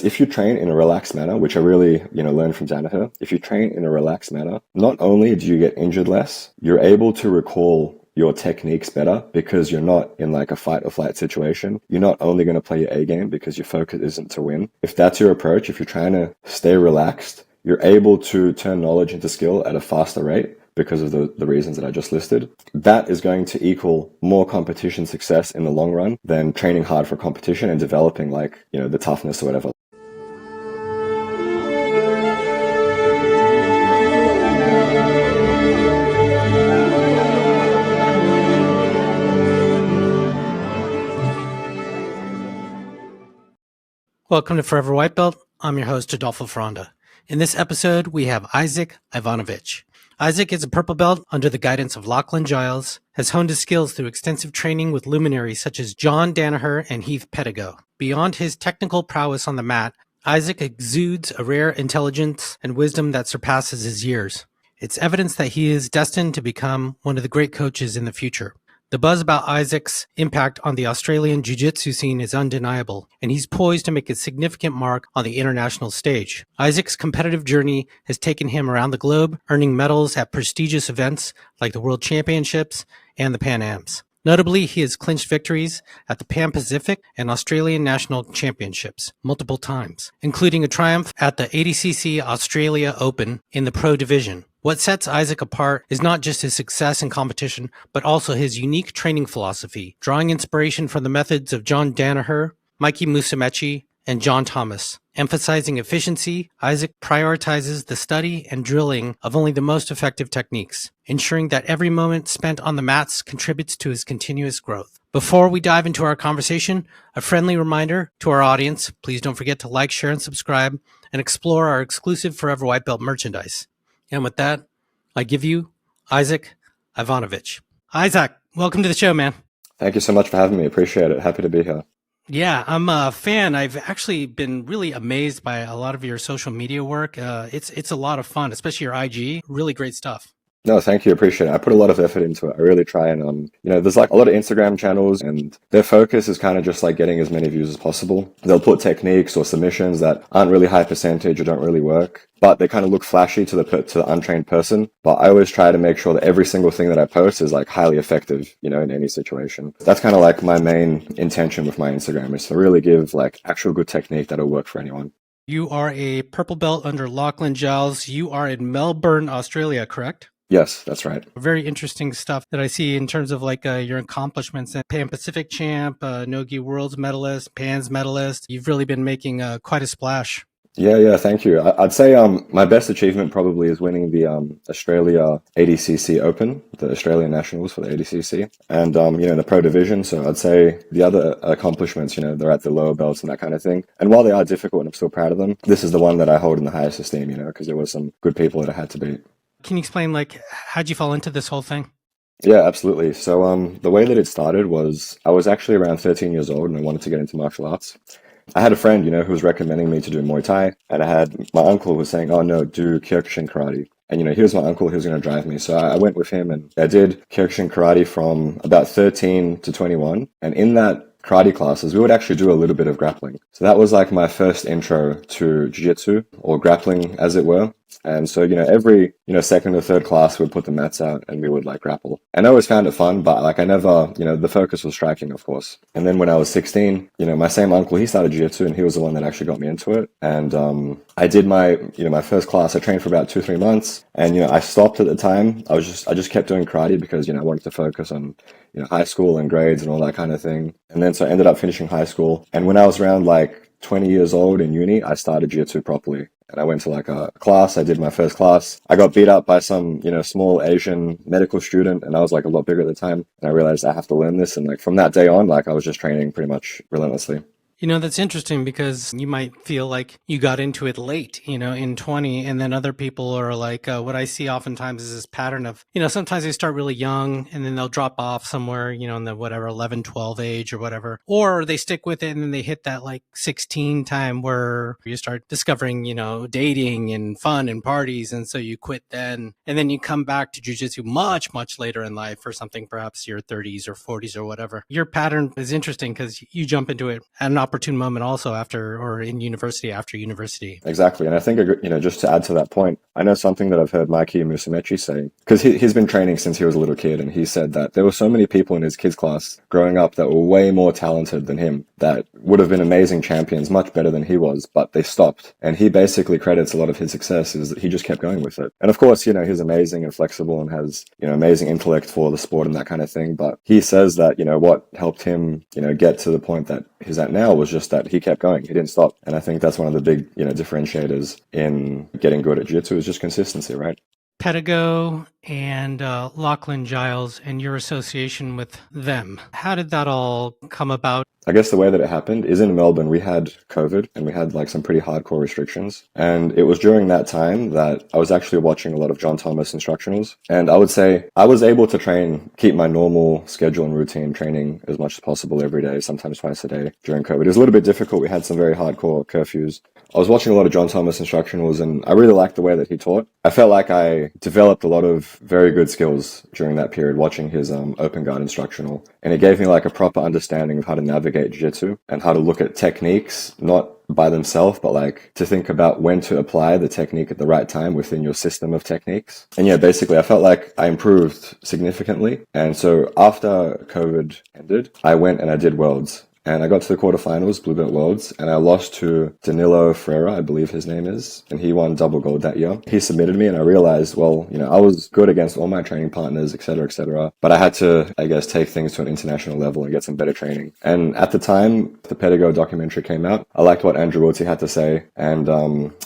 If you train in a relaxed manner, which I really, learned from Danaher, if you train in a relaxed manner, not only do you get injured less, you're able to recall your techniques better because you're not in like a fight or flight situation. You're not only going to play your A game because your focus isn't to win. If that's your approach, if you're trying to stay relaxed, you're able to turn knowledge into skill at a faster rate because of the reasons that I just listed. That is going to equal more competition success in the long run than training hard for competition and developing the toughness or whatever. Welcome to Forever White Belt. I'm your host, Adolfo Fronda. In this episode, we have Isak Ivanovic. Isaac is a purple belt under the guidance of Lachlan Giles, has honed his skills through extensive training with luminaries such as John Danaher and Heath Pedigo. Beyond his technical prowess on the mat, Isaac exudes a rare intelligence and wisdom that surpasses his years. It's evidence that he is destined to become one of the great coaches in the future. The buzz about Isaac's impact on the Australian Jiu-Jitsu scene is undeniable, and he's poised to make a significant mark on the international stage. Isaac's competitive journey has taken him around the globe, earning medals at prestigious events like the World Championships and the Pan Ams. Notably, he has clinched victories at the Pan Pacific and Australian National Championships multiple times, including a triumph at the ADCC Australia Open in the Pro Division. What sets Isaac apart is not just his success in competition, but also his unique training philosophy, drawing inspiration from the methods of John Danaher, Mikey Musumeci, and John Thomas. Emphasizing efficiency, Isaac prioritizes the study and drilling of only the most effective techniques, ensuring that every moment spent on the mats contributes to his continuous growth. Before we dive into our conversation, a friendly reminder to our audience, please don't forget to like, share, and subscribe, and explore our exclusive Forever White Belt merchandise. And with that, I give you Isak Ivanovic. Isaac, welcome to the show, man. Thank you so much for having me. Appreciate it. Happy to be here. Yeah, I'm a fan. I've actually been really amazed by a lot of your social media work. It's a lot of fun, especially your IG. Really great stuff. No, thank you. Appreciate it. I put a lot of effort into it. I really try and, there's like a lot of Instagram channels and their focus is kind of just like getting as many views as possible. They'll put techniques or submissions that aren't really high percentage or don't really work, but they kind of look flashy to the untrained person. But I always try to make sure that every single thing that I post is like highly effective, in any situation. That's kind of like my main intention with my Instagram is to really give like actual good technique that'll work for anyone. You are a purple belt under Lachlan Giles. You are in Melbourne, Australia, correct? Yes, that's right. Very interesting stuff that I see in terms of like your accomplishments. Pan Pacific champ, Nogi Worlds medalist, Pans medalist. You've really been making quite a splash. Yeah, thank you. I'd say my best achievement probably is winning the Australia ADCC Open, the Australian Nationals for the ADCC, and in the Pro Division. So I'd say the other accomplishments, they're at the lower belts and that kind of thing. And while they are difficult and I'm still proud of them, this is the one that I hold in the highest esteem, because there were some good people that I had to beat. Can you explain, how'd you fall into this whole thing? Yeah, absolutely. So the way that it started was I was actually around 13 years old and I wanted to get into martial arts. I had a friend, who was recommending me to do Muay Thai, and I had my uncle who was saying, oh no, do Kyokushin Karate. And, he was my uncle, he was going to drive me. So I went with him and I did Kyokushin Karate from about 13 to 21. And in that karate classes, we would actually do a little bit of grappling. So that was like my first intro to jiu-jitsu, or grappling as it were. And so, every, second or third class we'd put the mats out and we would like grapple. And I always found it fun, but like I never, the focus was striking, of course. And then when I was 16, my same uncle, he started jiu-jitsu and he was the one that actually got me into it. And I did my, my first class. I trained for about 2-3 months and, I stopped at the time. I just kept doing karate because, I wanted to focus on, high school and grades and all that kind of thing. And then so I ended up finishing high school. And when I was around like 20 years old in uni, I started jiu-jitsu properly. And I went to like a class. I did my first class. I got beat up by some, small Asian medical student, and I was like a lot bigger at the time. And I realized I have to learn this. And like from that day on, like I was just training pretty much relentlessly. That's interesting because you might feel like you got into it late, in 20, and then other people are like, what I see oftentimes is this pattern of, sometimes they start really young and then they'll drop off somewhere, in the whatever, 11, 12 age or whatever, or they stick with it and then they hit that like 16 time where you start discovering, dating and fun and parties. And so you quit then, and then you come back to jiu-jitsu much, much later in life or something, perhaps your 30s or 40s or whatever. Your pattern is interesting because you jump into it at an opportune moment also in university, after university. Exactly. And I think, just to add to that point, I know something that I've heard Mikey Musumeci say, because he's been training since he was a little kid, and he said that there were so many people in his kids' class growing up that were way more talented than him, that would have been amazing champions, much better than he was, but they stopped. And he basically credits a lot of his success is that he just kept going with it. And of course, he's amazing and flexible and has, amazing intellect for the sport and that kind of thing. But he says that, what helped him, get to the point that he's at now was just that he kept going. He didn't stop. And I think that's one of the big, differentiators in getting good at jiu-jitsu is just consistency, right? Pedigo and Lachlan Giles and your association with them. How did that all come about? I guess the way that it happened is in Melbourne, we had COVID and we had some pretty hardcore restrictions. And it was during that time that I was actually watching a lot of John Thomas instructionals. And I would say I was able to keep my normal schedule and routine training as much as possible every day, sometimes twice a day during COVID. It was a little bit difficult. We had some very hardcore curfews. I was watching a lot of John Thomas instructionals and I really liked the way that he taught. I felt like I developed a lot of very good skills during that period watching his open guard instructional. And it gave me a proper understanding of how to navigate jiu-jitsu and how to look at techniques, not by themselves, but to think about when to apply the technique at the right time within your system of techniques. And yeah, basically I felt like I improved significantly. And so after COVID ended, I went and I did Worlds. And I got to the quarterfinals, Blue Belt Worlds, and I lost to Danilo Ferreira, I believe his name is, and he won double gold that year. He submitted me and I realized, I was good against all my training partners, etc., but I had to, take things to an international level and get some better training. And at the time, the Pedigo documentary came out. I liked what Andrew Wiltie had to say, and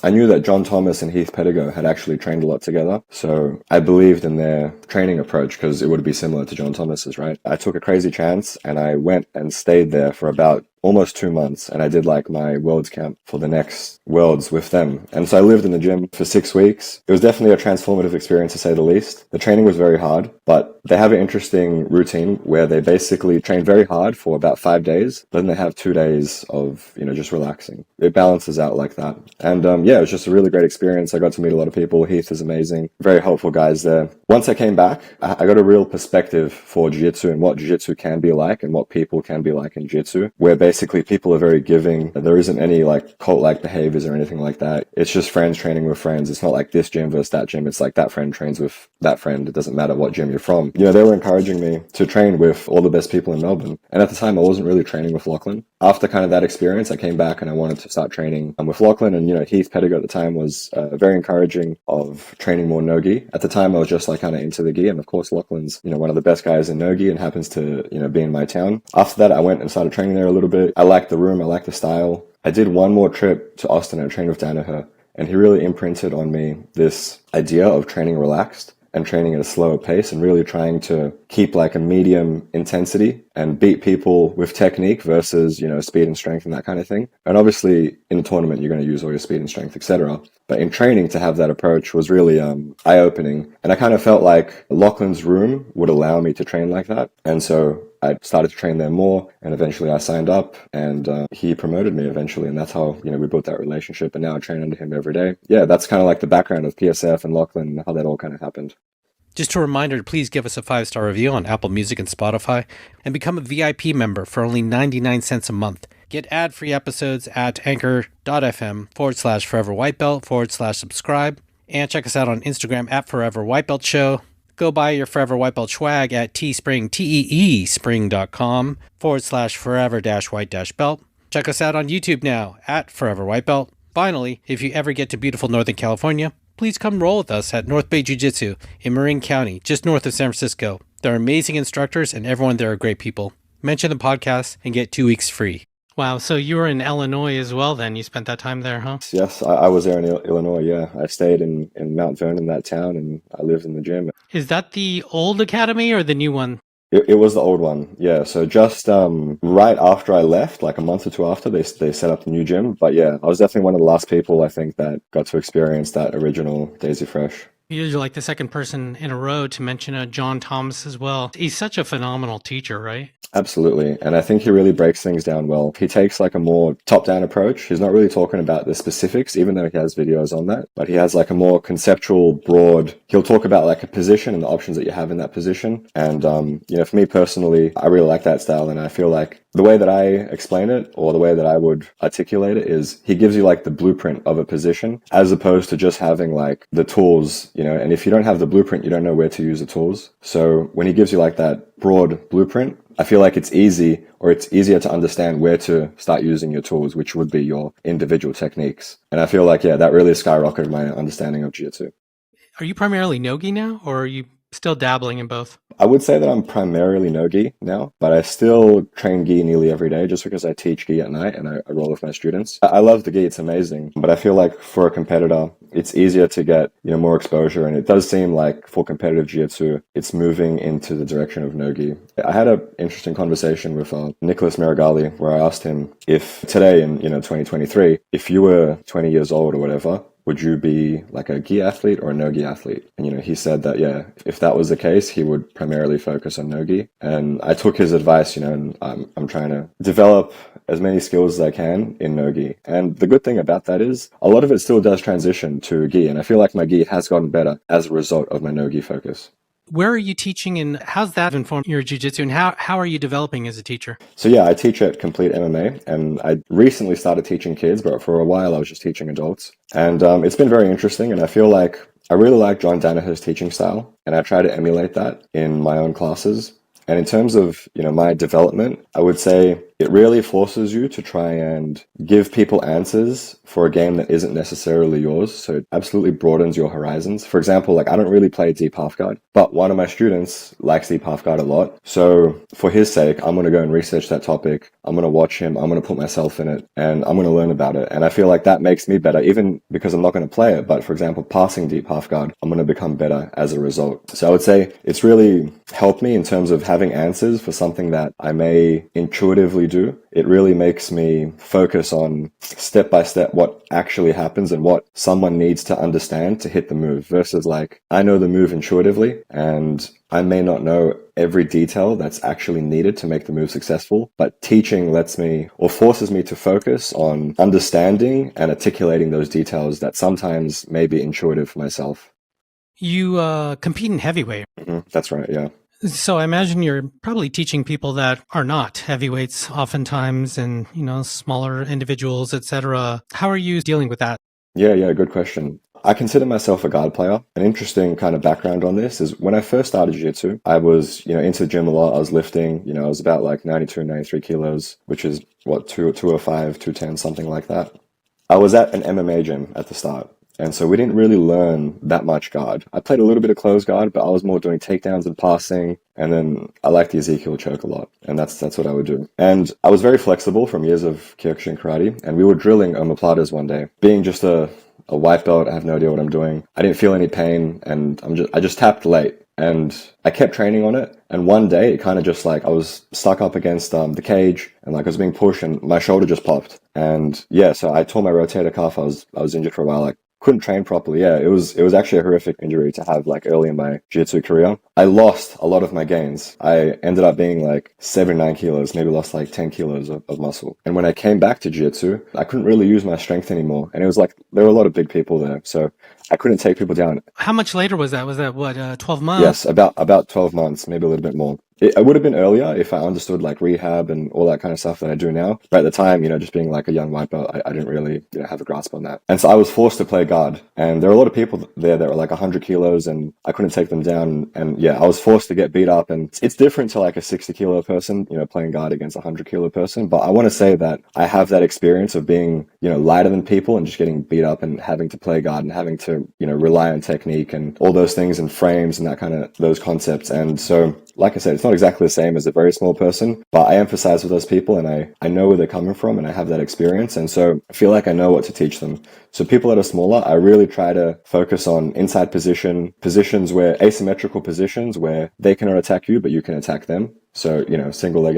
I knew that John Thomas and Heath Pedigo had actually trained a lot together, so I believed in their training approach because it would be similar to John Thomas's, right? I took a crazy chance and I went and stayed there for about almost 2 months, and I did my Worlds camp for the next Worlds with them. And so I lived in the gym for 6 weeks. It was definitely a transformative experience to say the least. The training was very hard, but they have an interesting routine where they basically train very hard for about 5 days, but then they have 2 days of, just relaxing. It balances out like that. And it was just a really great experience. I got to meet a lot of people. Heath is amazing. Very helpful guys there. Once I came back, I got a real perspective for jiu-jitsu and what jiu-jitsu can be like and what people can be like in jiu-jitsu, where basically people are very giving. There isn't any cult-like behaviors or anything like that. It's just friends training with friends. It's not like this gym versus that gym. It's that friend trains with that friend. It doesn't matter what gym you're from. They were encouraging me to train with all the best people in Melbourne. And at the time, I wasn't really training with Lachlan. After kind of that experience, I came back and I wanted to start training with Lachlan. And, Heath Pedigo at the time was very encouraging of training more no-gi. At the time, I was just kind of into the gi. And of course, Lachlan's, one of the best guys in no-gi and happens to, be in my town. After that, I went and started training there a little bit. I liked the room. I liked the style. I did one more trip to Austin and trained with Danaher. And he really imprinted on me this idea of training relaxed and training at a slower pace and really trying to keep a medium intensity and beat people with technique versus, speed and strength and that kind of thing. And obviously in a tournament, you're going to use all your speed and strength, etc. But in training, to have that approach was really eye-opening. And I kind of felt like Lachlan's room would allow me to train like that. And so I started to train there more, and eventually I signed up, and he promoted me eventually, and that's how, we built that relationship, and now I train under him every day. Yeah, that's kind of the background of PSF and Lachlan and how that all kind of happened. Just a reminder to please give us a 5-star review on Apple Music and Spotify, and become a VIP member for only 99 cents a month. Get ad-free episodes at anchor.fm/foreverwhitebelt/subscribe, and check us out on Instagram at Forever White Belt Show. Go buy your Forever White Belt swag at Teespring, teespring.com/forever-white-belt. Check us out on YouTube now at Forever White Belt. Finally, if you ever get to beautiful Northern California, please come roll with us at North Bay Jiu-Jitsu in Marin County, just north of San Francisco. They're amazing instructors and everyone there are great people. Mention the podcast and get 2 weeks free. Wow, so you were in Illinois as well then? You spent that time there, huh? Yes, I was there in Illinois, yeah. I stayed in Mount Vernon, that town, and I lived in the gym. Is that the old academy or the new one? It was the old one, yeah. So just right after I left, a month or two after, they set up the new gym. But yeah, I was definitely one of the last people, I think, that got to experience that original Daisy Fresh. You're the second person in a row to mention John Thomas as well. He's such a phenomenal teacher, right? Absolutely. And I think he really breaks things down well. He takes a more top-down approach. He's not really talking about the specifics, even though he has videos on that. But he has a more conceptual, broad... He'll talk about a position and the options that you have in that position. And, for me personally, I really like that style. And I feel like the way that I explain it, or the way that I would articulate it, is he gives you like the blueprint of a position, as opposed to just having like the tools, and if you don't have the blueprint, you don't know where to use the tools. So when he gives you like that broad blueprint, I feel like it's easier to understand where to start using your tools, which would be your individual techniques. And I feel like, that really skyrocketed my understanding of Jiu-Jitsu. Are you primarily no-gi now, or are you still dabbling in both? I would say that I'm primarily no-gi now, but I still train gi nearly every day just because I teach gi at night and I roll with my students. I love the gi, it's amazing, but I feel like for a competitor, it's easier to get, more exposure, and it does seem like for competitive jiu-jitsu, it's moving into the direction of no-gi. I had an interesting conversation with Nicholas Marigali where I asked him if today in, 2023, if you were 20 years old or whatever, would you be like a gi athlete or a no-gi athlete? And, he said that, if that was the case, he would primarily focus on no-gi. And I took his advice, and I'm trying to develop as many skills as I can in no-gi. And the good thing about that is a lot of it still does transition to gi. And I feel like my gi has gotten better as a result of my no-gi focus. Where are you teaching, and how's that informed your jiu-jitsu, and how are you developing as a teacher? So I teach at Complete MMA, and I recently started teaching kids, but for a while I was just teaching adults. And it's been very interesting, and I feel like I really like John Danaher's teaching style, and I try to emulate that in my own classes. And in terms of, my development, I would say it really forces you to try and give people answers for a game that isn't necessarily yours. So it absolutely broadens your horizons. For example, I don't really play deep half guard, but one of my students likes deep half guard a lot. So for his sake, I'm going to go and research that topic. I'm going to watch him. I'm going to put myself in it, and I'm going to learn about it. And I feel like that makes me better, even because I'm not going to play it. But for example, passing deep half guard, I'm going to become better as a result. So I would say it's really helped me in terms of having answers for something that I may intuitively do. It really makes me focus on step by step what actually happens and what someone needs to understand to hit the move, versus I know the move intuitively and I may not know every detail that's actually needed to make the move successful, but teaching lets me, or forces me, to focus on understanding and articulating those details that sometimes may be intuitive for myself. You compete in heavyweight. Mm-hmm. That's right, yeah. So I imagine you're probably teaching people that are not heavyweights oftentimes, and, smaller individuals, etc. How are you dealing with that? Yeah, good question. I consider myself a guard player. An interesting kind of background on this is when I first started jiu-jitsu, I was, into the gym a lot. I was lifting, I was about 92, 93 kilos, which is 205, 210, something like that. I was at an MMA gym at the start. And so we didn't really learn that much guard. I played a little bit of close guard, but I was more doing takedowns and passing. And then I liked the Ezekiel choke a lot. And that's what I would do. And I was very flexible from years of Kyokushin karate. And we were drilling omoplatas one day. Being just a white belt, I have no idea what I'm doing. I didn't feel any pain, and I just tapped late. And I kept training on it. And one day it kind of just I was stuck up against the cage, and I was being pushed, and my shoulder just popped. And so I tore my rotator cuff. I was injured for a while. Couldn't train properly. It was actually a horrific injury to have early in my jiu-jitsu career. I lost a lot of my gains. I ended up being 79 kilos, maybe lost 10 kilos of muscle. And when I came back to jiu-jitsu, I couldn't really use my strength anymore. And it was there were a lot of big people there, so I couldn't take people down. How much later was that? Was that what, 12 months? Yes, about 12 months, maybe a little bit more. It would have been earlier if I understood rehab and all that kind of stuff that I do now. But at the time, just being a young white belt, I didn't really have a grasp on that. And so I was forced to play guard. And there were a lot of people there that were 100 kilos, and I couldn't take them down. And I was forced to get beat up. And it's different to a 60 kilo person, playing guard against a 100 kilo person. But I want to say that I have that experience of being, lighter than people and just getting beat up and having to play guard and having to, rely on technique and all those things and frames and that kind of those concepts. And so, like I said, it's not exactly the same as a very small person, but I empathize with those people, and I know where they're coming from, and I have that experience. And so I feel like I know what to teach them. So people that are smaller, I really try to focus on inside positions where asymmetrical positions where they cannot attack you, but you can attack them. So, single leg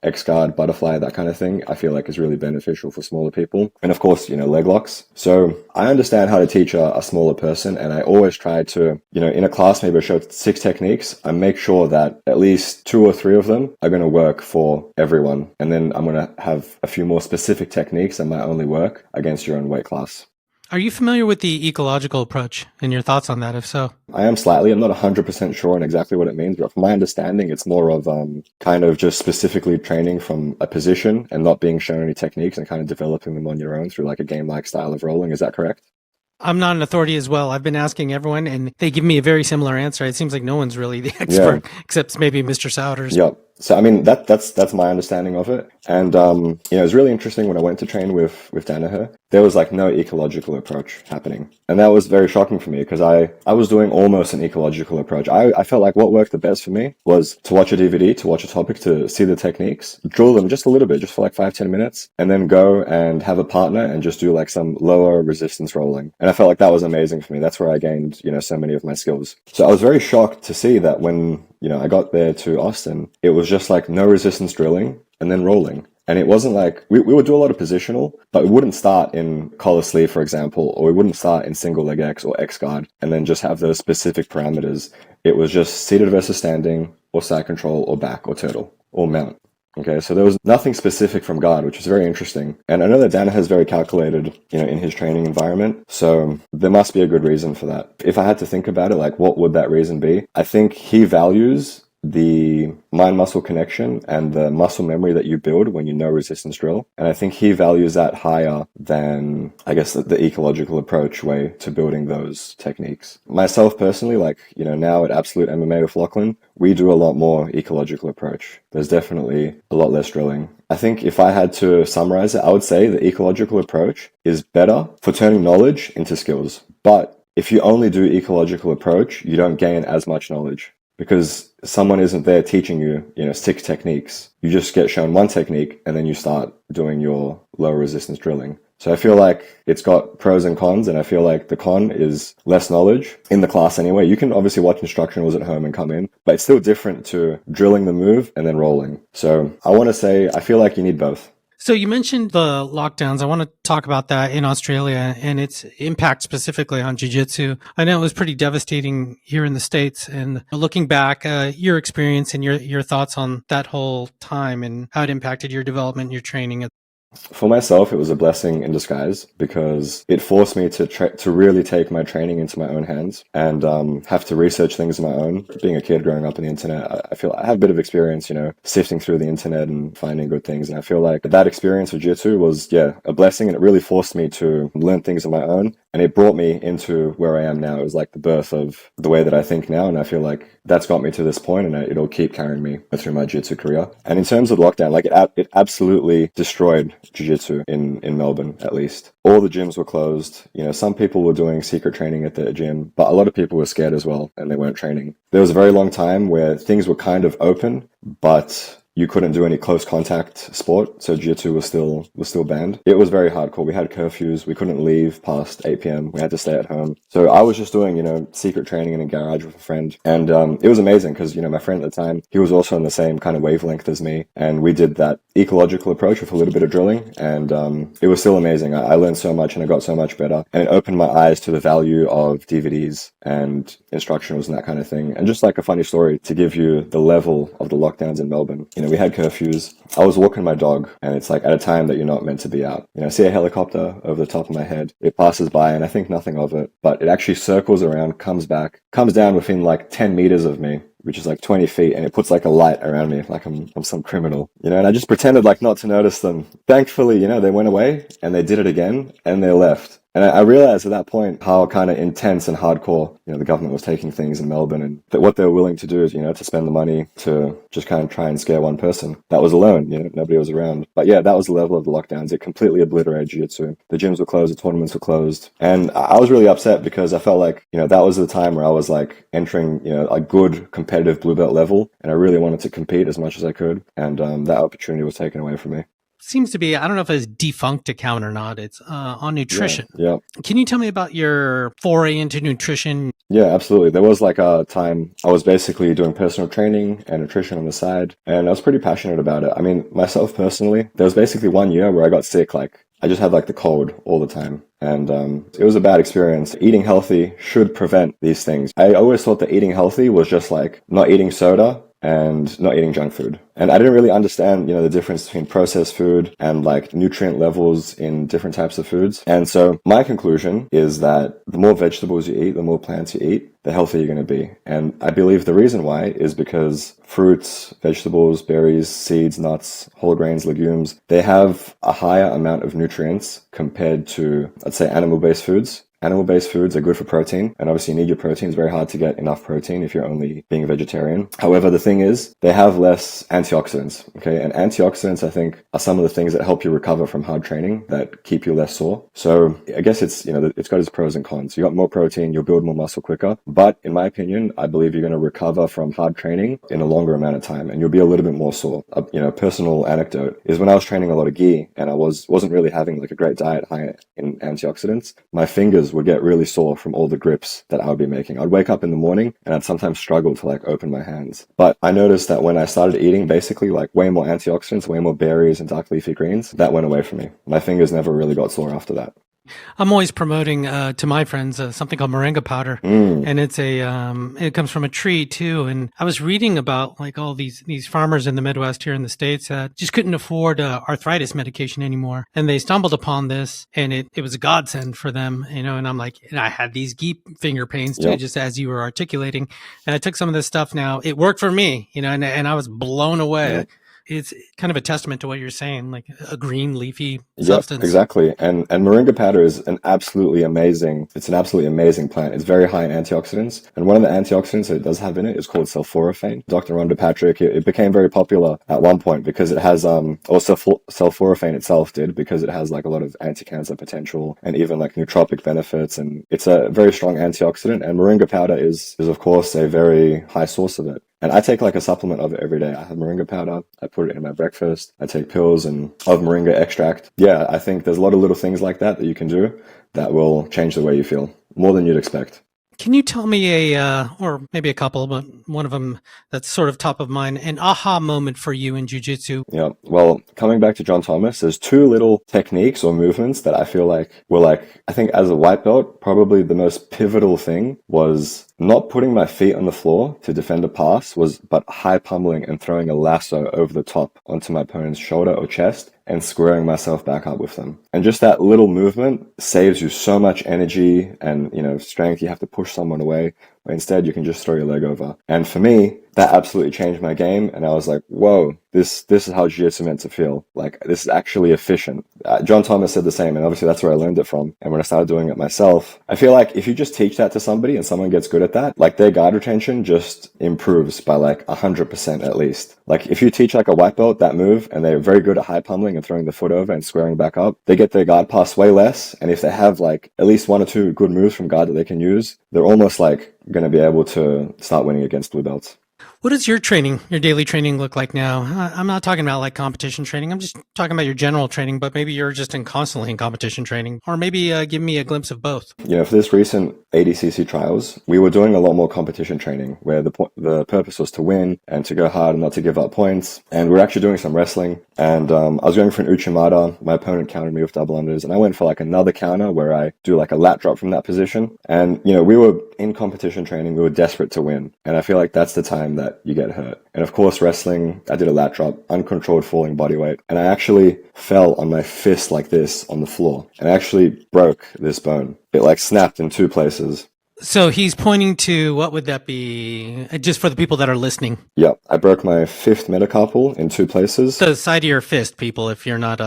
X guard, butterfly, that kind of thing, I feel is really beneficial for smaller people. And of course, leg locks. So I understand how to teach a smaller person, and I always try to, in a class, maybe I show 6 techniques. I make sure that at least 2 or 3 of them are going to work for everyone. And then I'm going to have a few more specific techniques that might only work against your own weight class. Are you familiar with the ecological approach and your thoughts on that, if so? I am slightly. I'm not 100% sure on exactly what it means, but from my understanding, it's more of kind of just specifically training from a position and not being shown any techniques and kind of developing them on your own through like a game-like style of rolling. Is that correct? I'm not an authority as well. I've been asking everyone, and they give me a very similar answer. It seems like no one's really the expert, except maybe Mr. Souders. Yep. So I mean that's my understanding of it, and it was really interesting when I went to train with Danaher. There was like no ecological approach happening, and that was very shocking for me because I was doing almost an ecological approach. I felt like what worked the best for me was to watch a DVD, to watch a topic, to see the techniques, drill them just a little bit, just for like 5-10 minutes, and then go and have a partner and just do like some lower resistance rolling. And I felt like that was amazing for me. That's where I gained so many of my skills. So I was very shocked to see that when I got there to Austin, it was just like no resistance drilling and then rolling. And it wasn't like, we would do a lot of positional, but we wouldn't start in collar sleeve, for example, or we wouldn't start in single leg X or X guard and then just have those specific parameters. It was just seated versus standing or side control or back or turtle or mount. Okay, so there was nothing specific from guard, which is very interesting. And I know that Danaher is very calculated, in his training environment. So there must be a good reason for that. If I had to think about it, like what would that reason be? I think he values the mind-muscle connection and the muscle memory that you build when you know resistance drill. And I think he values that higher than, I guess, the ecological approach way to building those techniques. Myself personally, now at Absolute MMA with Lachlan, we do a lot more ecological approach. There's definitely a lot less drilling. I think if I had to summarize it, I would say the ecological approach is better for turning knowledge into skills. But if you only do ecological approach, you don't gain as much knowledge, because someone isn't there teaching you, 6 techniques. You just get shown one technique and then you start doing your low resistance drilling. So I feel like it's got pros and cons, and I feel like the con is less knowledge in the class anyway. You can obviously watch instructionals at home and come in, but it's still different to drilling the move and then rolling. So I want to say I feel like you need both. So you mentioned the lockdowns. I want to talk about that in Australia and its impact specifically on jiu-jitsu. I know it was pretty devastating here in the States, and looking back, your experience and your thoughts on that whole time and how it impacted your development, your training. For myself, it was a blessing in disguise because it forced me to really take my training into my own hands and have to research things on my own. Being a kid growing up on the internet, I feel I have a bit of experience, sifting through the internet and finding good things. And I feel like that experience with jiu-jitsu was, a blessing, and it really forced me to learn things on my own. And it brought me into where I am now. It was like the birth of the way that I think now. And I feel like that's got me to this point, and it'll keep carrying me through my jiu-jitsu career. And in terms of lockdown, it absolutely destroyed jiu-jitsu in Melbourne, at least. All the gyms were closed. Some people were doing secret training at their gym, but a lot of people were scared as well, and they weren't training. There was a very long time where things were kind of open, but you couldn't do any close contact sport, so jiu-jitsu was still banned. It was very hardcore. We had curfews. We couldn't leave past 8 p.m. We had to stay at home. So I was just doing, secret training in a garage with a friend. And it was amazing because, my friend at the time, he was also on the same kind of wavelength as me. And we did that ecological approach with a little bit of drilling. And it was still amazing. I learned so much and I got so much better. And it opened my eyes to the value of DVDs and instructionals and that kind of thing. And just like a funny story to give you the level of the lockdowns in Melbourne, we had curfews. I was walking my dog, and it's like at a time that you're not meant to be out. I see a helicopter over the top of my head. It passes by and I think nothing of it, but it actually circles around, comes back, comes down within like 10 meters of me, which is like 20 feet, and it puts like a light around me, like I'm some criminal, and I just pretended like not to notice them. Thankfully, they went away and they did it again and they left. And I realized at that point how kind of intense and hardcore, the government was taking things in Melbourne, and that what they were willing to do is, to spend the money to just kind of try and scare one person that was alone, nobody was around. But yeah, that was the level of the lockdowns. It completely obliterated jiu-jitsu. The gyms were closed, the tournaments were closed. And I was really upset because I felt like, that was the time where I was like entering, a good competitive blue belt level. And I really wanted to compete as much as I could. And that opportunity was taken away from me. Seems to be, I don't know if it's a defunct account or not. It's on nutrition. Yeah. Can you tell me about your foray into nutrition? Yeah, absolutely. There was like a time I was basically doing personal training and nutrition on the side, and I was pretty passionate about it. I mean, myself personally, there was basically 1 year where I got sick. Like I just had like the cold all the time. And it was a bad experience. Eating healthy should prevent these things. I always thought that eating healthy was just like not eating soda and not eating junk food. And I didn't really understand, the difference between processed food and like nutrient levels in different types of foods. And so my conclusion is that the more vegetables you eat, the more plants you eat, the healthier you're going to be. And I believe the reason why is because fruits, vegetables, berries, seeds, nuts, whole grains, legumes, they have a higher amount of nutrients compared to, let's say, animal-based foods. Animal-based foods are good for protein, and obviously you need your protein. It's very hard to get enough protein if you're only being a vegetarian. However, the thing is, they have less antioxidants, okay? And antioxidants, I think, are some of the things that help you recover from hard training, that keep you less sore. So I guess it's got its pros and cons. You got more protein, you'll build more muscle quicker. But in my opinion, I believe you're going to recover from hard training in a longer amount of time, and you'll be a little bit more sore. A personal anecdote is when I was training a lot of gi, and I wasn't really having like a great diet high in antioxidants, my fingers would get really sore from all the grips that I would be making. I'd wake up in the morning and I'd sometimes struggle to like open my hands. But I noticed that when I started eating basically like way more antioxidants, way more berries and dark leafy greens, that went away from me. My fingers never really got sore after that. I'm always promoting to my friends something called moringa powder, and it comes from a tree too. And I was reading about like all these farmers in the Midwest here in the States that just couldn't afford arthritis medication anymore, and they stumbled upon this, and it was a godsend for them, And I'm like, and I had these geep finger pains too, just as you were articulating, and I took some of this stuff. Now it worked for me, and I was blown away. Yep. It's kind of a testament to what you're saying, like a green leafy substance. Yep, exactly. And moringa powder is an absolutely amazing plant. It's very high in antioxidants. And one of the antioxidants that it does have in it is called sulforaphane. Dr. Rhonda Patrick, it became very popular at one point because it has, sulforaphane itself did, because it has like a lot of anti-cancer potential and even like nootropic benefits. And it's a very strong antioxidant. And moringa powder is of course a very high source of it. And I take like a supplement of it every day. I have moringa powder. I put it in my breakfast. I take pills of moringa extract. Yeah, I think there's a lot of little things like that you can do that will change the way you feel more than you'd expect. Can you tell me or maybe a couple, but one of them that's sort of top of mind, an aha moment for you in jiu-jitsu? Yeah. Well, coming back to John Thomas, there's two little techniques or movements that I feel like were I think as a white belt, probably the most pivotal thing was not putting my feet on the floor to defend a pass, but high pummeling and throwing a lasso over the top onto my opponent's shoulder or chest and squaring myself back up with them. And just that little movement saves you so much energy and, strength. You have to push someone away. But instead, you can just throw your leg over. And for me, that absolutely changed my game. And I was like, whoa, this is how jiu-jitsu meant to feel. Like, this is actually efficient. John Thomas said the same, and obviously that's where I learned it from. And when I started doing it myself, I feel like if you just teach that to somebody and someone gets good at that, like their guard retention just improves by like 100% at least. Like if you teach like a white belt that move and they're very good at high pummeling and throwing the foot over and squaring back up, they get their guard pass way less. And if they have like at least one or two good moves from guard that they can use, they're almost like going to be able to start winning against blue belts. What does your daily training look like now? I'm not talking about like competition training. I'm just talking about your general training, but maybe you're just constantly in competition training, or maybe give me a glimpse of both. For this recent ADCC trials, we were doing a lot more competition training where the purpose was to win and to go hard and not to give up points. And we're actually doing some wrestling. And I was going for an uchimata. My opponent countered me with double unders, and I went for like another counter where I do like a lat drop from that position. And, we were in competition training. We were desperate to win. And I feel like that's the time that you get hurt. And of course, wrestling, I did a lat drop, uncontrolled falling body weight. And I actually fell on my fist like this on the floor. And I actually broke this bone. It like snapped in two places. So he's pointing to, what would that be? Just for the people that are listening. Yep. I broke my fifth metacarpal in two places. The side of your fist, people, if you're not,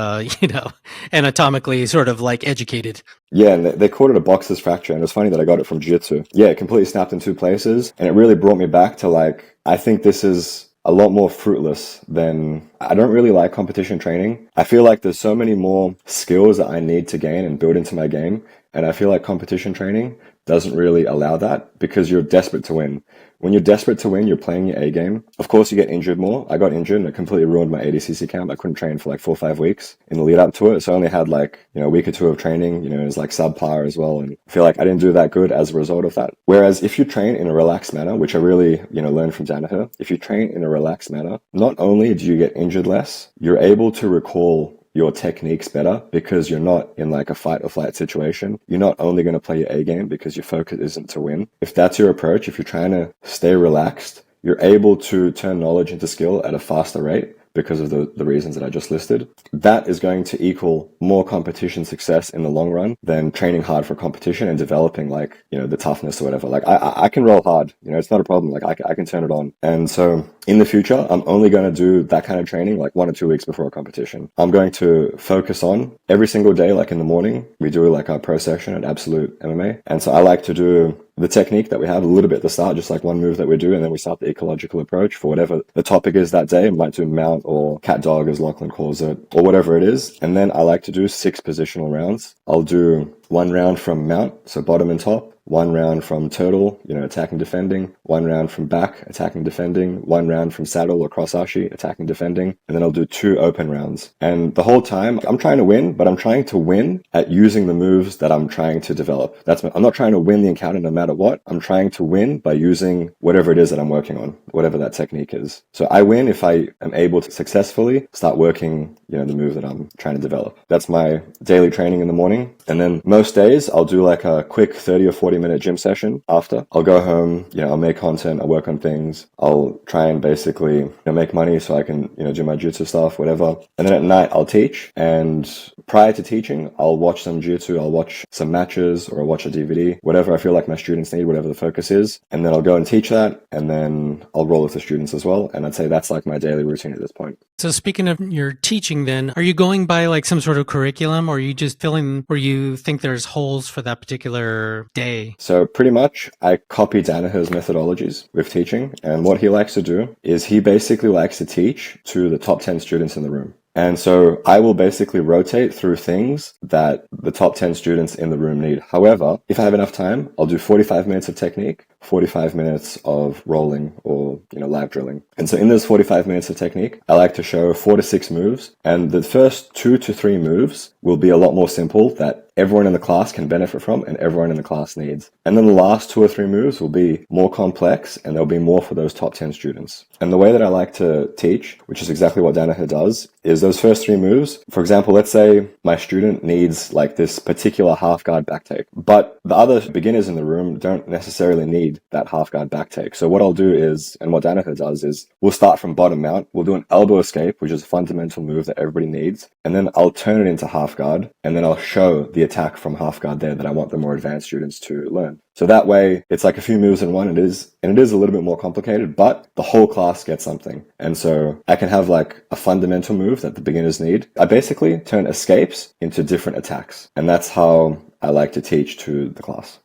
anatomically sort of like educated. Yeah, and they called it a boxer's fracture. And it's funny that I got it from jiu-jitsu. Yeah, it completely snapped in two places. And it really brought me back to like, I think this is a lot more fruitless than, I don't really like competition training. I feel like there's so many more skills that I need to gain and build into my game. And I feel like competition training doesn't really allow that because you're desperate to win. When you're desperate to win, you're playing your A game. Of course, you get injured more. I got injured and it completely ruined my ADCC camp. I couldn't train for like 4 or 5 weeks in the lead up to it. So I only had like, a week or two of training, it was like subpar as well. And I feel like I didn't do that good as a result of that. Whereas if you train in a relaxed manner, which I really, learned from Danaher, if you train in a relaxed manner, not only do you get injured less, you're able to recall your techniques better because you're not in like a fight or flight situation. You're not only going to play your A game because your focus isn't to win. If that's your approach, if you're trying to stay relaxed you're able to turn knowledge into skill at a faster rate because of the reasons that I just listed, that is going to equal more competition success in the long run than training hard for competition and developing the toughness or whatever. Like I can roll hard, it's not a problem. Like I can turn it on. And so in the future, I'm only going to do that kind of training like 1 or 2 weeks before a competition. I'm going to focus on every single day, like in the morning, we do like our pro session at Absolute MMA. And so I like to do the technique that we have a little bit at the start, just like one move that we do, and then we start the ecological approach for whatever the topic is that day. I might do mount or cat dog, as Lachlan calls it, or whatever it is. And then I like to do 6 positional rounds. I'll do 1 round from mount, so bottom and top, 1 round from turtle, attacking, defending, 1 round from back, attacking, defending, 1 round from saddle or cross-ashi, attacking, defending, and then I'll do 2 open rounds. And the whole time I'm trying to win, but I'm trying to win at using the moves that I'm trying to develop. I'm not trying to win the encounter no matter what. I'm trying to win by using whatever it is that I'm working on, whatever that technique is. So I win if I am able to successfully start working, the move that I'm trying to develop. That's my daily training in the morning. And then most days I'll do like a quick 30 or 40-minute gym session after. I'll go home, I'll make content, I'll work on things. I'll try and basically make money so I can, do my jiu-jitsu stuff, whatever. And then at night I'll teach. And prior to teaching, I'll watch some jiu-jitsu, I'll watch some matches, or I'll watch a DVD, whatever I feel like my students need, whatever the focus is. And then I'll go and teach that. And then I'll roll with the students as well. And I'd say that's like my daily routine at this point. So speaking of your teaching then, are you going by like some sort of curriculum, or are you just filling where you think there's holes for that particular day? So pretty much I copy Danaher's methodologies with teaching. And what he likes to do is he basically likes to teach to the top 10 students in the room. And so I will basically rotate through things that the top 10 students in the room need. However, if I have enough time, I'll do 45 minutes of technique, 45 minutes of rolling or, live drilling. And so in those 45 minutes of technique, I like to show 4 to 6 moves. And the first 2 to 3 moves will be a lot more simple that everyone in the class can benefit from and everyone in the class needs. And then the last 2 or 3 moves will be more complex and there'll be more for those top 10 students. And the way that I like to teach, which is exactly what Danaher does, is those first 3 moves. For example, let's say my student needs like this particular half guard back take, but the other beginners in the room don't necessarily need that half guard back take. So what I'll do is, and what Danaher does is, we'll start from bottom mount. We'll do an elbow escape, which is a fundamental move that everybody needs. And then I'll turn it into half guard. And then I'll show the attack from half guard there that I want the more advanced students to learn. So that way it's like a few moves in one. It is a little bit more complicated, but the whole class gets something. And so I can have like a fundamental move that the beginners need. I basically turn escapes into different attacks. And that's how I like to teach to the class.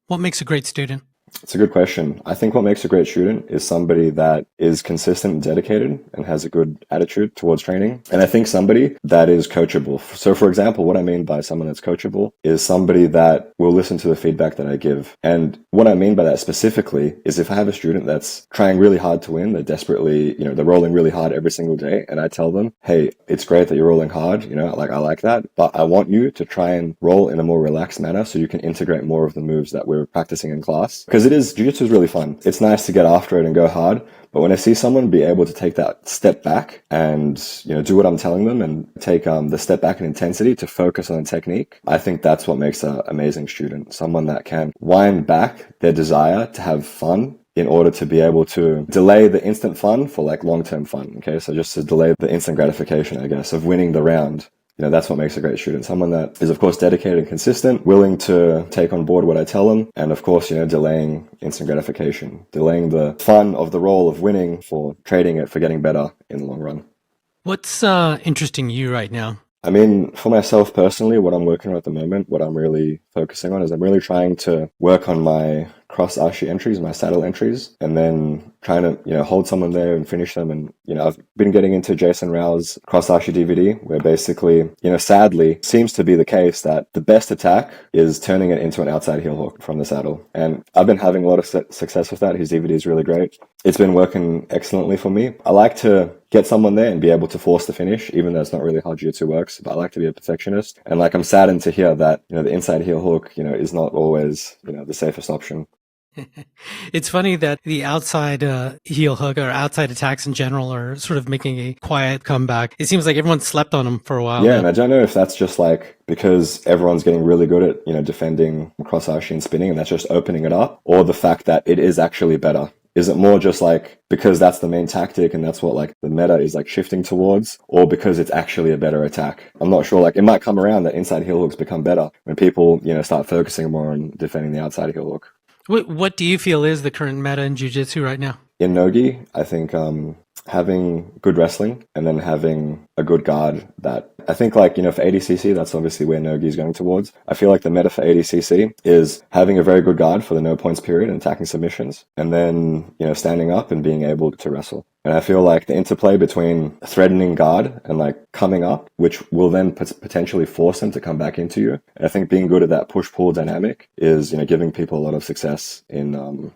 What makes a great student? It's a good question. I think what makes a great student is somebody that is consistent and dedicated and has a good attitude towards training. And I think somebody that is coachable. So for example, what I mean by someone that's coachable is somebody that will listen to the feedback that I give. And what I mean by that specifically is if I have a student that's trying really hard to win, they're desperately, they're rolling really hard every single day. And I tell them, hey, it's great that you're rolling hard. I like that, but I want you to try and roll in a more relaxed manner so you can integrate more of the moves that we're practicing in class. Because jiu-jitsu is really fun. It's nice to get after it and go hard. But when I see someone be able to take that step back and, do what I'm telling them and take the step back in intensity to focus on technique, I think that's what makes an amazing student. Someone that can wind back their desire to have fun in order to be able to delay the instant fun for like long-term fun. Okay. So just to delay the instant gratification, I guess, of winning the round. That's what makes a great student. Someone that is, of course, dedicated and consistent, willing to take on board what I tell them. And of course, delaying instant gratification, delaying the fun of the role of winning for trading it for getting better in the long run. What's interesting you right now? I mean, for myself personally, what I'm working on at the moment, what I'm really focusing on is I'm really trying to work on my cross-ashi entries, my saddle entries, and then trying to, hold someone there and finish them. And, I've been getting into Jason Rau's cross-ashi DVD, where basically, sadly, seems to be the case that the best attack is turning it into an outside heel hook from the saddle. And I've been having a lot of success with that. His DVD is really great. It's been working excellently for me. I like to get someone there and be able to force the finish, even though it's not really how jiu-jitsu works, but I like to be a perfectionist. And like, I'm saddened to hear that, the inside heel hook, is not always, the safest option. It's funny that the outside heel hook or outside attacks in general are sort of making a quiet comeback. It seems like everyone slept on them for a while. Yeah, and I don't know if that's just like because everyone's getting really good at, defending cross-ashi and spinning, and that's just opening it up, or the fact that it is actually better. Is it more just like because that's the main tactic and that's what like the meta is like shifting towards, or because it's actually a better attack? I'm not sure. Like it might come around that inside heel hooks become better when people, start focusing more on defending the outside heel hook. What do you feel is the current meta in jiu-jitsu right now? In Nogi, I think having good wrestling and then having a good guard that I think like, for ADCC, that's obviously where Nogi is going towards. I feel like the meta for ADCC is having a very good guard for the no points period and attacking submissions, and then, standing up and being able to wrestle. And I feel like the interplay between threatening guard and like coming up, which will then potentially force them to come back into you. And I think being good at that push-pull dynamic is, giving people a lot of success in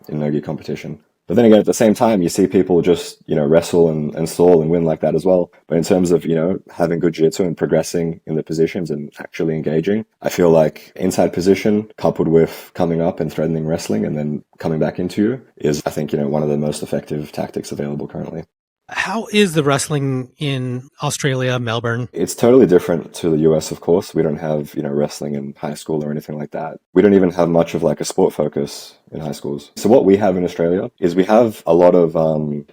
Nogi competition. But then again, at the same time, you see people just, wrestle and stall and win like that as well. But in terms of, having good jiu-jitsu and progressing in the positions and actually engaging, I feel like inside position coupled with coming up and threatening wrestling and then coming back into you is, I think, one of the most effective tactics available currently. How is the wrestling in Australia, Melbourne? It's totally different to the US, of course. We don't have, wrestling in high school or anything like that. We don't even have much of like a sport focus in high schools. So what we have in Australia is we have a lot of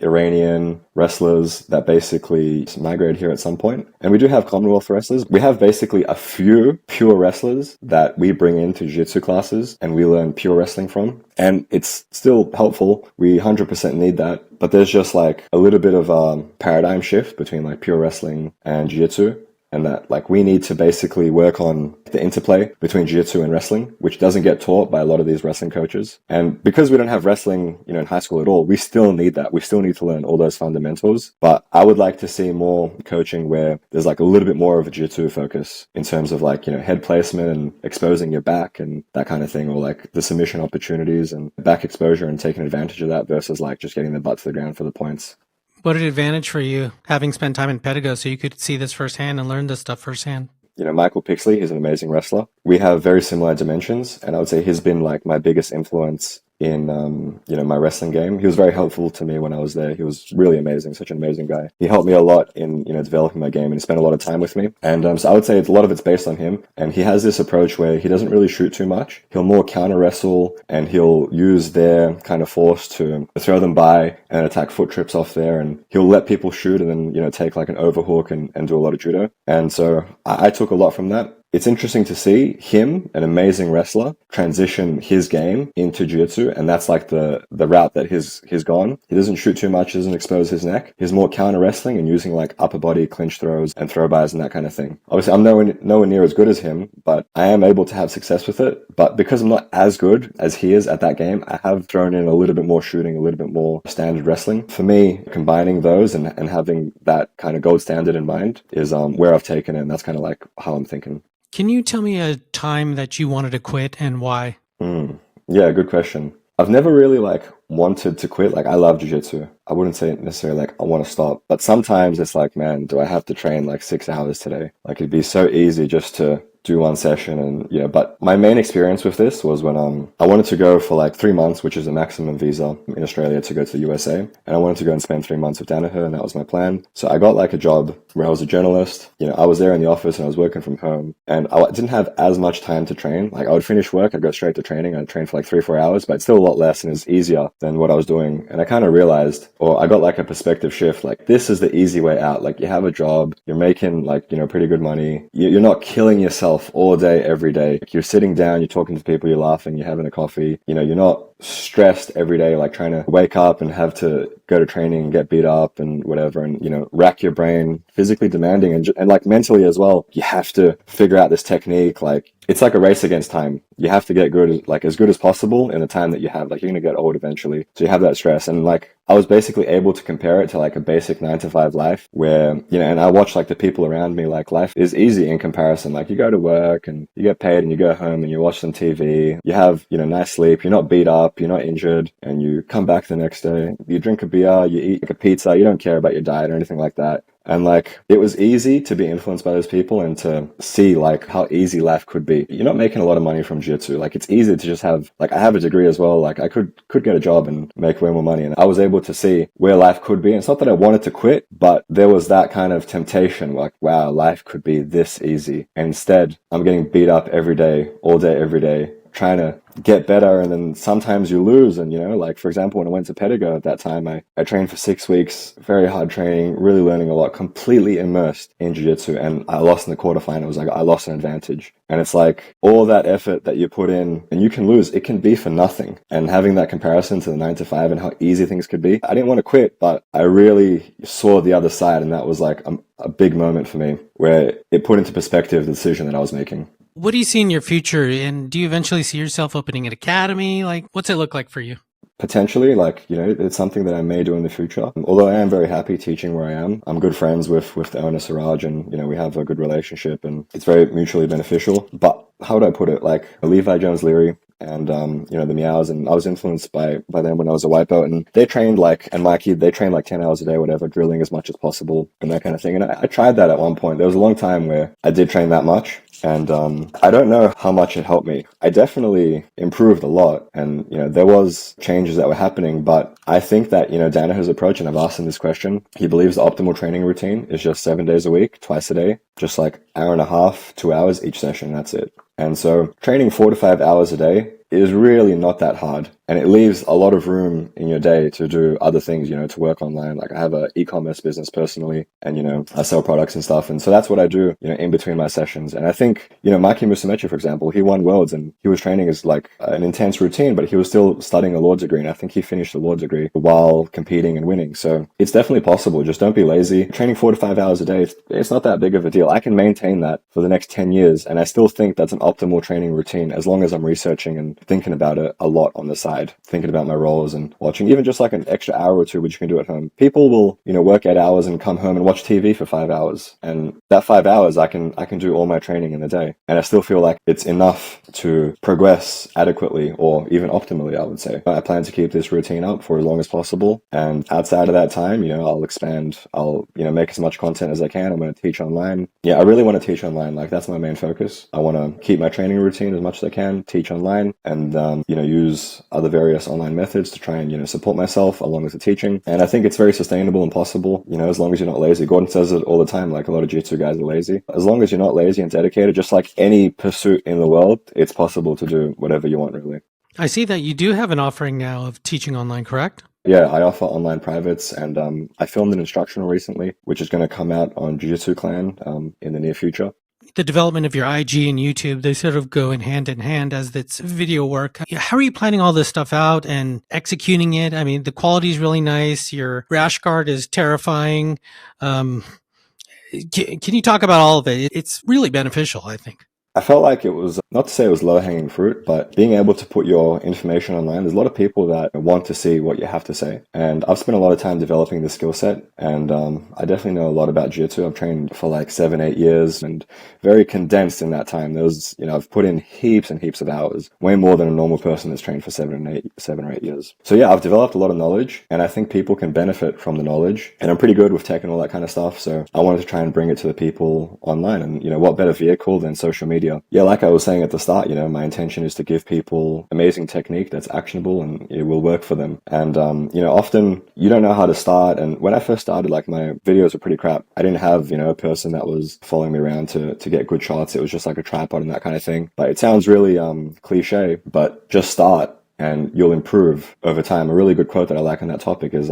Iranian wrestlers that basically migrated here at some point. And we do have Commonwealth wrestlers. We have basically a few pure wrestlers that we bring into jiu-jitsu classes and we learn pure wrestling from. And it's still helpful. We 100% need that. But there's just like a little bit of a paradigm shift between like pure wrestling and jiu-jitsu. And that like we need to basically work on the interplay between jiu-jitsu and wrestling, which doesn't get taught by a lot of these wrestling coaches. And because we don't have wrestling, in high school at all, we still need that. We still need to learn all those fundamentals. But I would like to see more coaching where there's like a little bit more of a jiu-jitsu focus in terms of like, head placement and exposing your back and that kind of thing, or like the submission opportunities and back exposure and taking advantage of that versus like just getting the butt to the ground for the points. What an advantage for you, having spent time in Pedigo, so you could see this firsthand and learn this stuff firsthand. Michael Pixley, he's an amazing wrestler. We have very similar dimensions, and I would say he's been like my biggest influence in, my wrestling game. He was very helpful to me when I was there. He was really amazing, such an amazing guy. He helped me a lot in, developing my game and he spent a lot of time with me. And so I would say a lot of it's based on him. And he has this approach where he doesn't really shoot too much. He'll more counter wrestle and he'll use their kind of force to throw them by and attack foot trips off there. And he'll let people shoot and then, take like an overhook and do a lot of judo. And so I took a lot from that. It's interesting to see him, an amazing wrestler, transition his game into jiu-jitsu, and that's like the route that he's gone. He doesn't shoot too much, doesn't expose his neck. He's more counter wrestling and using like upper body clinch throws and throw-bys and that kind of thing. Obviously, I'm nowhere near as good as him, but I am able to have success with it. But because I'm not as good as he is at that game, I have thrown in a little bit more shooting, a little bit more standard wrestling. For me, combining those and having that kind of gold standard in mind is where I've taken it, and that's kind of like how I'm thinking. Can you tell me a time that you wanted to quit and why? Yeah, good question. I've never really like wanted to quit. Like I love jiu-jitsu. I wouldn't say necessarily like I want to stop, but sometimes it's like, man, do I have to train like 6 hours today? Like it'd be so easy just to do one session and but my main experience with this was when I wanted to go for like 3 months, which is a maximum visa in Australia to go to the USA, and I wanted to go and spend 3 months with Danaher, and that was my plan. So I got like a job where I was a journalist. I was there in the office and I was working from home, and I didn't have as much time to train. Like I would finish work, I'd go straight to training. I'd train for like 3-4 hours, but it's still a lot less and it's easier than what I was doing. And I kind of realized, or I got like a perspective shift, like this is the easy way out. Like you have a job, you're making like, pretty good money. You're not killing yourself all day, every day. Like you're sitting down, you're talking to people, you're laughing, you're having a coffee. You're not stressed every day, like trying to wake up and have to go to training and get beat up and whatever, and rack your brain, physically demanding and like mentally as well. You have to figure out this technique. Like it's like a race against time. You have to get good, like as good as possible in the time that you have. Like you're gonna get old eventually, so you have that stress. And like I was basically able to compare it to like a basic 9-to-5 life where and I watch like the people around me, like life is easy in comparison. Like you go to work and you get paid and you go home and you watch some TV, you have nice sleep, you're not beat up, you're not injured, and you come back the next day, you drink a beer, you eat like a pizza, you don't care about your diet or anything like that. And like, it was easy to be influenced by those people and to see like how easy life could be. You're not making a lot of money from jiu-jitsu. Like it's easy to just have, like I have a degree as well. Like I could get a job and make way more money. And I was able to see where life could be. And it's not that I wanted to quit, but there was that kind of temptation. Like, wow, life could be this easy. And instead I'm getting beat up every day, all day, every day. trying to get better, and then sometimes you lose. And, like, for example, when I went to Pedigo at that time, I trained for 6 weeks, very hard training, really learning a lot, completely immersed in jiu-jitsu, and I lost in the quarterfinals. Like, I lost an advantage. And it's like all that effort that you put in and you can lose, it can be for nothing. And having that comparison to the 9 to 5 and how easy things could be, I didn't want to quit, but I really saw the other side. And that was like a big moment for me where it put into perspective the decision that I was making. What do you see in your future? And do you eventually see yourself opening an academy? Like, what's it look like for you? Potentially, like, it's something that I may do in the future. Although I am very happy teaching where I am. I'm good friends with the owner, Siraj, and, we have a good relationship and it's very mutually beneficial. But how would I put it? Like, Levi Jones Leary and, the Meows, and I was influenced by them when I was a white belt, and they trained and Mikey, they trained like 10 hours a day, whatever, drilling as much as possible and that kind of thing. And I tried that at one point. There was a long time where I did train that much. And I don't know how much it helped me. I definitely improved a lot. And, there was changes that were happening. But I think that, Danaher's approach, and I've asked him this question, he believes the optimal training routine is just 7 days a week, twice a day, just like hour and a half, 2 hours each session. That's it. And so training 4 to 5 hours a day is really not that hard. And it leaves a lot of room in your day to do other things, to work online. Like, I have an e-commerce business personally, and, I sell products and stuff. And so that's what I do, in between my sessions. And I think, Maki Musumeci, for example, he won worlds and he was training as like an intense routine, but he was still studying a law degree. And I think he finished the law degree while competing and winning. So it's definitely possible. Just don't be lazy. Training 4 to 5 hours a day, it's not that big of a deal. I can maintain that for the next 10 years. And I still think that's an optimal training routine as long as I'm researching and thinking about it a lot on the side, thinking about my roles and watching even just like an extra hour or two, which you can do at home. People will, work 8 hours and come home and watch TV for 5 hours. And that 5 hours, I can do all my training in a day. And I still feel like it's enough to progress adequately or even optimally, I would say. I plan to keep this routine up for as long as possible. And outside of that time, I'll expand. I'll, make as much content as I can. I'm going to teach online. Yeah, I really want to teach online. Like, that's my main focus. I want to keep my training routine as much as I can, teach online, and, use other various online methods to try and, support myself along with the teaching. And I think it's very sustainable and possible, as long as you're not lazy. Gordon says it all the time, like, a lot of jiu-jitsu guys are lazy. As long as you're not lazy and dedicated, just like any pursuit in the world, it's possible to do whatever you want, really. I see that you do have an offering now of teaching online, correct? Yeah, I offer online privates, and I filmed an instructional recently, which is going to come out on Jiu-Jitsu Clan in the near future. The development of your IG and YouTube, they sort of go in hand as it's video work. How are you planning all this stuff out and executing it? I mean, the quality is really nice. Your rash guard is terrifying. Can you talk about all of it? It's really beneficial, I think. I felt like it was, not to say it was low-hanging fruit, but being able to put your information online, there's a lot of people that want to see what you have to say. And I've spent a lot of time developing the skill set, and I definitely know a lot about jiu-jitsu. I've trained for like 7-8 years, and very condensed in that time. There was, I've put in heaps and heaps of hours, way more than a normal person that's trained for 7 or 8 years. So yeah, I've developed a lot of knowledge, and I think people can benefit from the knowledge. And I'm pretty good with tech and all that kind of stuff, so I wanted to try and bring it to the people online. And, what better vehicle than social media? Yeah, like I was saying at the start, my intention is to give people amazing technique that's actionable and it will work for them. And, often you don't know how to start. And when I first started, like, my videos were pretty crap. I didn't have, a person that was following me around to get good shots. It was just like a tripod and that kind of thing. But it sounds really cliche, but just start and you'll improve over time. A really good quote that I like on that topic is,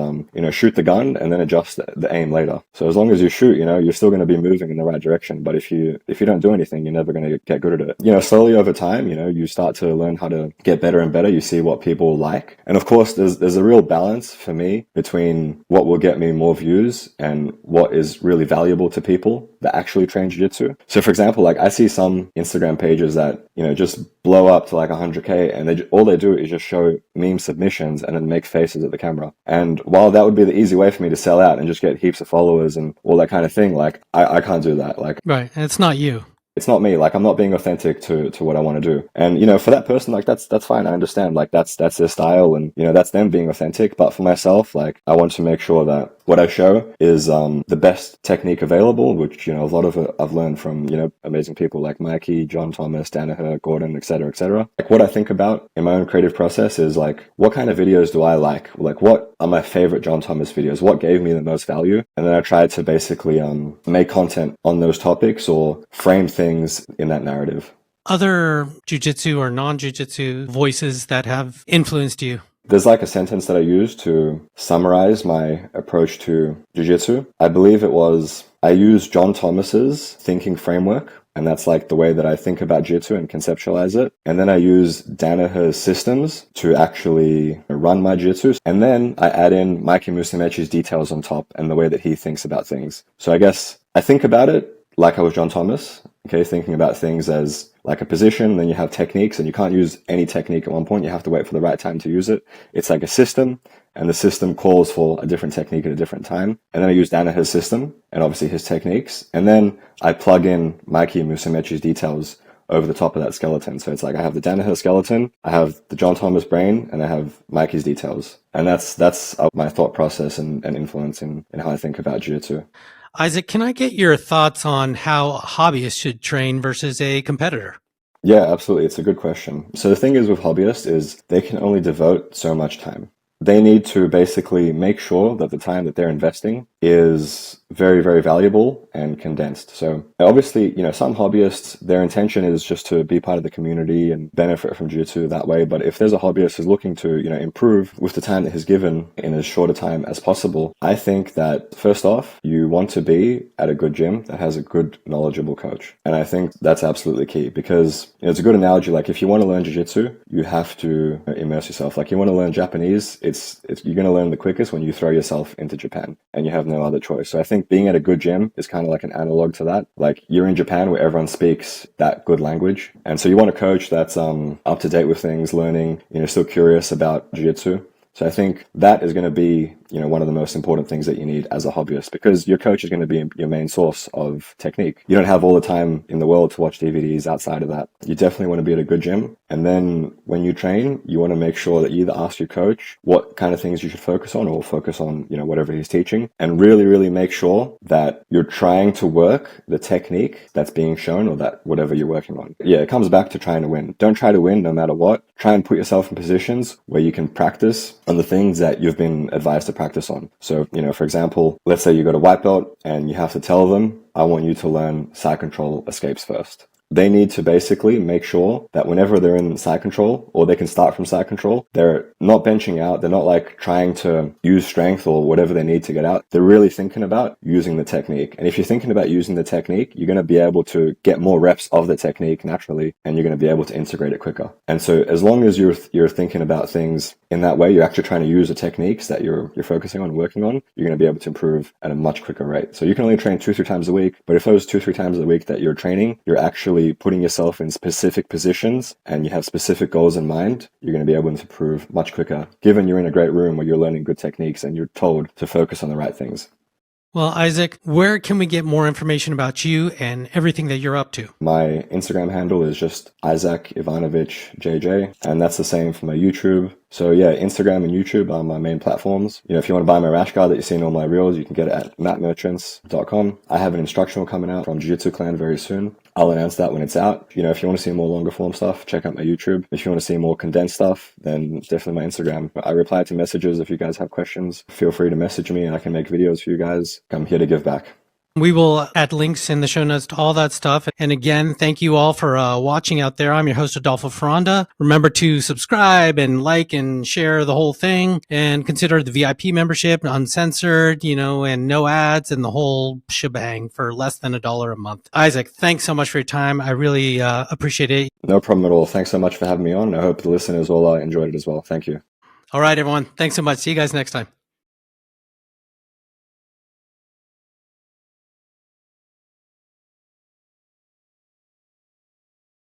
shoot the gun and then adjust the aim later. So as long as you shoot, you're still going to be moving in the right direction. But if you don't do anything, you're never going to get good at it. Slowly over time, you start to learn how to get better and better. You see what people like. And of course, there's a real balance for me between what will get me more views and what is really valuable to people that actually train jiu-jitsu. So for example, like, I see some Instagram pages that, just blow up to like 100K and all they do is just show meme submissions and then make faces at the camera. And while that would be the easy way for me to sell out and just get heaps of followers and all that kind of thing, like, I can't do that. Like, right. And it's not you. It's not me. Like, I'm not being authentic to what I want to do. And, for that person, like, that's fine. I understand. Like, that's their style and, that's them being authentic. But for myself, like, I want to make sure that what I show is the best technique available, which, a lot of it I've learned from, amazing people like Mikey, John Thomas, Danaher, Gordon, et cetera, et cetera. Like, what I think about in my own creative process is, like, what kind of videos do I like? Like, what are my favorite John Thomas videos? What gave me the most value? And then I try to basically make content on those topics or frame things in that narrative. other jiu-jitsu or non-jiu-jitsu voices that have influenced you? There's like a sentence that I use to summarize my approach to jiu-jitsu. I believe it was, I use John Thomas's thinking framework, and that's like the way that I think about jiu-jitsu and conceptualize it. And then I use Danaher's systems to actually run my jiu-jitsu. And then I add in Mikey Musumeci's details on top and the way that he thinks about things. So I guess I think about it like I was John Thomas, okay, thinking about things as like a position, then you have techniques, and you can't use any technique at one point. You have to wait for the right time to use it. It's like a system, and the system calls for a different technique at a different time. And then I use Danaher's system, and obviously his techniques. And then I plug in Mikey Musumeci's details over the top of that skeleton. So it's like I have the Danaher skeleton, I have the John Thomas brain, and I have Mikey's details. And that's my thought process and influence in how I think about jiu-jitsu. Isaac, can I get your thoughts on how hobbyists should train versus a competitor? Yeah, absolutely. It's a good question. So the thing is with hobbyists is they can only devote so much time. They need to basically make sure that the time that they're investing is very, very valuable and condensed. So obviously, some hobbyists, their intention is just to be part of the community and benefit from jiu-jitsu that way. But if there's a hobbyist who's looking to, improve with the time that he's given in as short a time as possible, I think that first off, you want to be at a good gym that has a good, knowledgeable coach. And I think that's absolutely key because it's a good analogy. Like if you want to learn jiu-jitsu, you have to immerse yourself. Like you want to learn Japanese, you're going to learn the quickest when you throw yourself into Japan and you have no other choice. So I think being at a good gym is kind of like an analog to that. Like you're in Japan where everyone speaks that good language. And so you want a coach that's up to date with things, learning, still curious about jiu-jitsu. So I think that is going to be, one of the most important things that you need as a hobbyist, because your coach is going to be your main source of technique. You don't have all the time in the world to watch DVDs outside of that. You definitely want to be at a good gym. And then when you train, you want to make sure that you either ask your coach what kind of things you should focus on or focus on, whatever he's teaching, and really, really make sure that you're trying to work the technique that's being shown or that whatever you're working on. Yeah, it comes back to trying to win. Don't try to win no matter what. Try and put yourself in positions where you can practice on the things that you've been advised to practice on. So, for example, let's say you got a white belt and you have to tell them, I want you to learn side control escapes first. They need to basically make sure that whenever they're in side control, or they can start from side control, they're not benching out. They're not like trying to use strength or whatever they need to get out. They're really thinking about using the technique. And if you're thinking about using the technique, you're going to be able to get more reps of the technique naturally, and you're going to be able to integrate it quicker. And so as long as you're thinking about things in that way, you're actually trying to use the techniques that you're focusing on, working on, you're going to be able to improve at a much quicker rate. So you can only train 2-3 times a week, but if those 2-3 times a week that you're training, you're actually putting yourself in specific positions and you have specific goals in mind, you're going to be able to improve much quicker, given you're in a great room where you're learning good techniques and you're told to focus on the right things. Well, Isaac, where can we get more information about you and everything that you're up to? My Instagram handle is just Isak Ivanovic JJ, and that's the same for my YouTube. So yeah, Instagram and YouTube are my main platforms. If you want to buy my rash guard that you see in all my reels, you can get it at mattmerchants.com. I have an instructional coming out from Jiu-Jitsu Clan very soon. I'll announce that when it's out. If you want to see more longer form stuff, check out my YouTube. If you want to see more condensed stuff, then definitely my Instagram. I reply to messages. If you guys have questions, feel free to message me and I can make videos for you guys. I'm here to give back. We will add links in the show notes to all that stuff. And again, thank you all for watching out there. I'm your host, Adolfo Ferranda. Remember to subscribe and like and share the whole thing, and consider the VIP membership, uncensored, and no ads and the whole shebang for less than $1 a month. Isaac, thanks so much for your time. I really appreciate it. No problem at all. Thanks so much for having me on. I hope the listeners all enjoyed it as well. Thank you. All right, everyone. Thanks so much. See you guys next time.